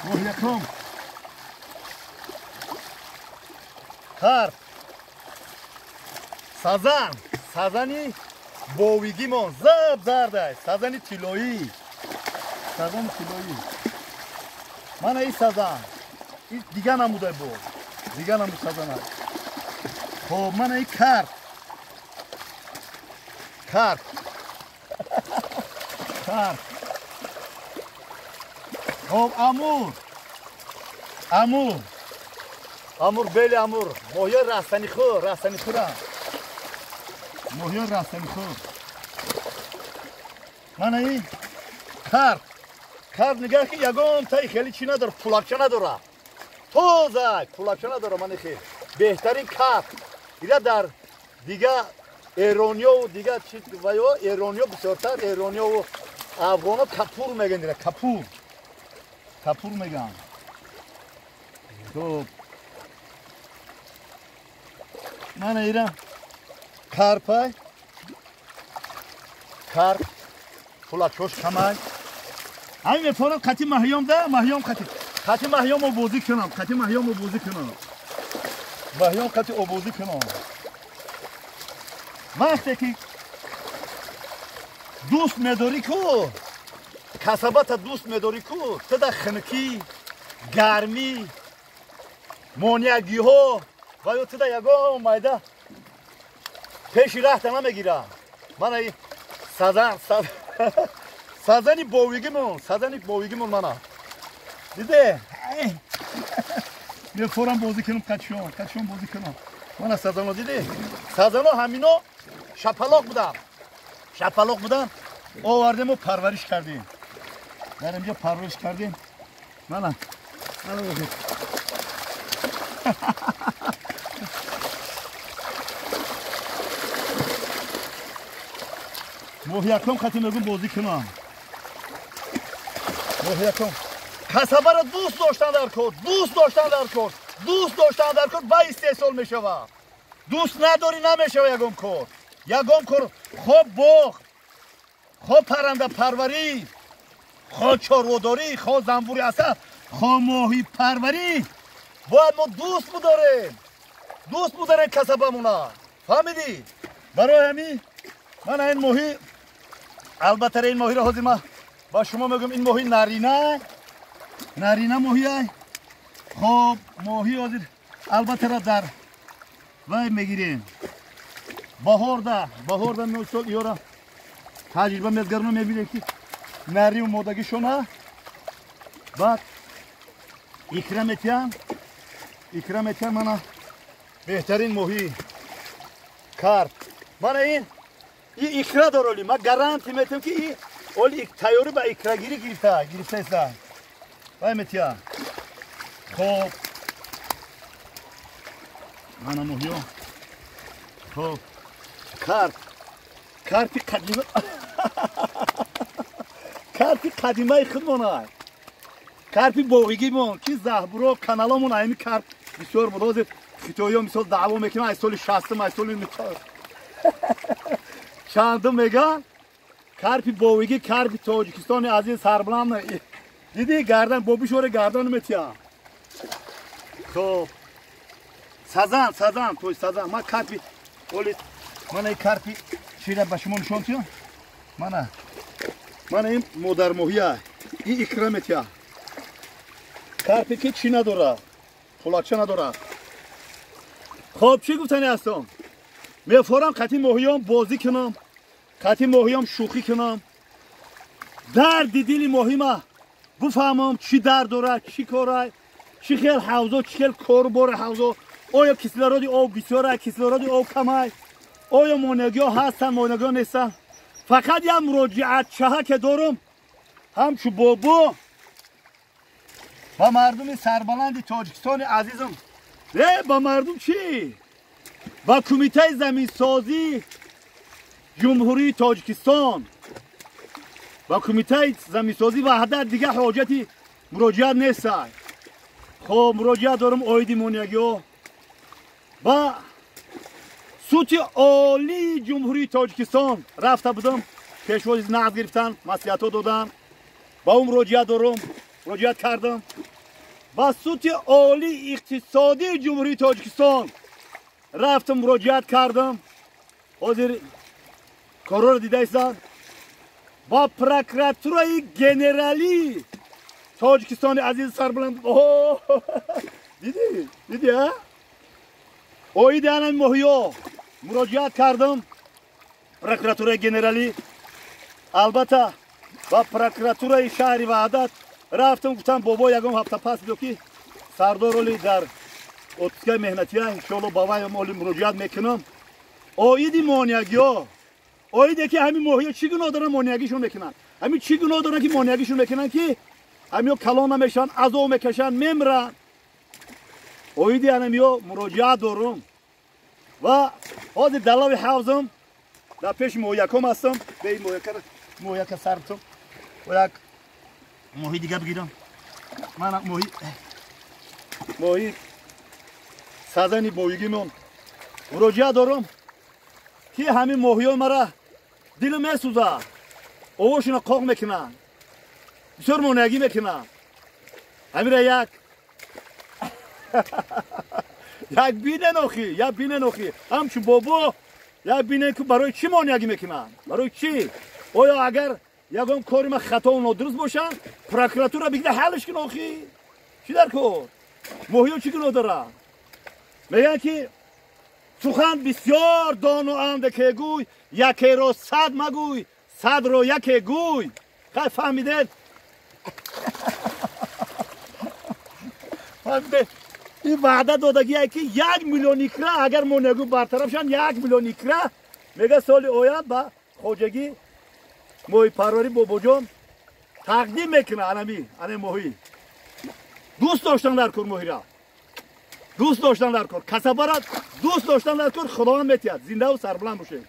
محیکم کار سازنی بویگی من زب زرده سازنی تیلویی من این سازن این دیگه نموده بود دیگه نمود سازن خب من این کار خب امور بله امور ماهی رستنی خورم ماهی رستنی خور من این کار نگاه که یگان تایی خیلی چی نداره پولکچه نداره توزای پولکچه نداره من خیلی بهترین کار دیگه در دیگه ایرانیا و دیگه چی وایو ایرانیا بسیارتر ایرانیا و افغانا کپور میگن دیگه کپور میگن تو من ایران کار پولکچوش کمای همین میفورم قطی ماهیام ده ماهیام قطی ماهیام آبوزی کنم ماهیام قطی آبوزی کنم وقتی که دوست میداری کو کسبت دوست میداری کو تو در خنکی گرمی مونیگی ها و تو در یگان مایده پیشی رهت نمیگیرم من ای سازنی بویگی من منم دیده میفورم بازی کنم کچشون بازی کنم من سازنو دیده سازنو همینو شپلاق بودم آوردیم و پرورش کردیم در اینجا پرورش کردیم من محیکم خطی میگم بازی کنم محیکم کسبه را دوست داشتن در کار با استحصال میشوه دوست نداری نمیشوه یگم کار خوب باخت خوب پرنده پروری خوب چاروداری خوب زنبوری اصلا خوب ماهی پروری باید ما دوست بداریم کسبه مونا فهمیدی؟ برای همین من این ماهی البته این ماهی را حاضر ما با شما میگم این ماهی نرینه ماهی های خب ماهی حاضر البته را در وای میگیریم بهار ده مثال یورا تجربه میگرم میبینید که نری و مادگی شما بعد اکرامتیان من بهترین ماهی کار من این اکرا دارولی من گارانتی میتونم که این اولی تیاری با اکرا گیری گرفته است وای متیا خب من ماهیو خب کارتی قدیمه خودمونه کارتی بویگی مون که زهبرو کانالمون اینی کارت بسیار مدازه خیتویا مثال دعوا میکنم از سال 60 از سال 90 چندم میگن کارتی بویگی کارتی تاجیکستان از این سربلند دیدی گردن بوبیشوره گردن میتیا خب سازن من کارتی اولی من این کارتی چیره به شما نشون تیام من این مادر ماهیه این اکرامتیه کارتی که چی نداره پولکچه نداره خب چی گفتنی هستم میفورم قطی ماهیام بازی کنم قطی ماهیام شوخی کنم درد دیلی ماهی ما بفهمم چی درد داره چی کاره چی خیل حوضا چی خیل کار باره حوضا آیا کسلرادی آب بسیاره کسلرادی آب کمه آیا مانگی ها هستن مانگی ها نیستن فقط یه مراجعت چه که دارم همچو بابا با مردم سربلند تاجیکستان عزیزم با مردم چی؟ با کمیته زمین سازی جمهوری تاجیکستان با کمیته زمین سازی وحدت دیگه حاجتی مراجعت نیست خب مراجعت دارم آیدی مونیگی ها با سوت عالی جمهوری تاجیکستان رفته بودم پیشواز نقد گرفتن مسئولیت ها دادن با اون مراجعت کردم با سوت عالی اقتصادی جمهوری تاجیکستان رفتم مراجعت کردم. حاضر کارو رو دیده ایستن با پروکراتورای گنرالی تاجیکستان عزیز سربلند. دیدی ها؟ اوید انم مهیا مراجعت کردم پروکراتورای گنرالی. البته با پروکراتورای شهری وحدت رفتم گفتم بابا یکم هفته پس بیوکی سردار ولی در اتسکه مهنتی ها انشالله بابای مالی مراجعت میکنم. اویدی مانیگی ها اویده که همین ماهی چی گناه دارن مانیگیشون میکنن، همین چی گناه دارن که مانیگیشون میکنن که همین کلان نمیشن عذاب میکشن میمرن. اویدی همین مراجعت دارم و حاضر دلاوی حوزم در پیش مویکم هستم. به این مویک سرتم و یک ماهی دیگه بگیرم. من ماهی سازنی ماهیگیمون مراجعت دارم که همین ماهی ها مرا دل میسوزه، اوشون قاق میکنن، بسیار مانگی میکنن. همین را یک بینه نوخی همچون بابا یک بینه که برای چی مانگی میکنن، برای چی؟ آیا اگر یکم کاری ما خطا و نادرست باشن پروکراتور بگیره حلش کن آخی چی در کن؟ ماهی ها چی گناه دارن؟ میگن که سخن بسیار دان و اند که گوی یکی را 100 مگوی 100 را یکی گوی. خیلی فهمیدید؟ این وعده دادگیه که 1 میلیون ایکره اگر مانگو برطرف شن 1 میلیون ایکره میگه سال آید با خوجگی ماهی پروری بابا جان تقدیم میکنه. انمی ماهی دوست داشتن در کن، ماهی را دوست داشتن در کن، کسبه را دوست داشتن در کن. خدا هم میتید زنده و سربلند باشه.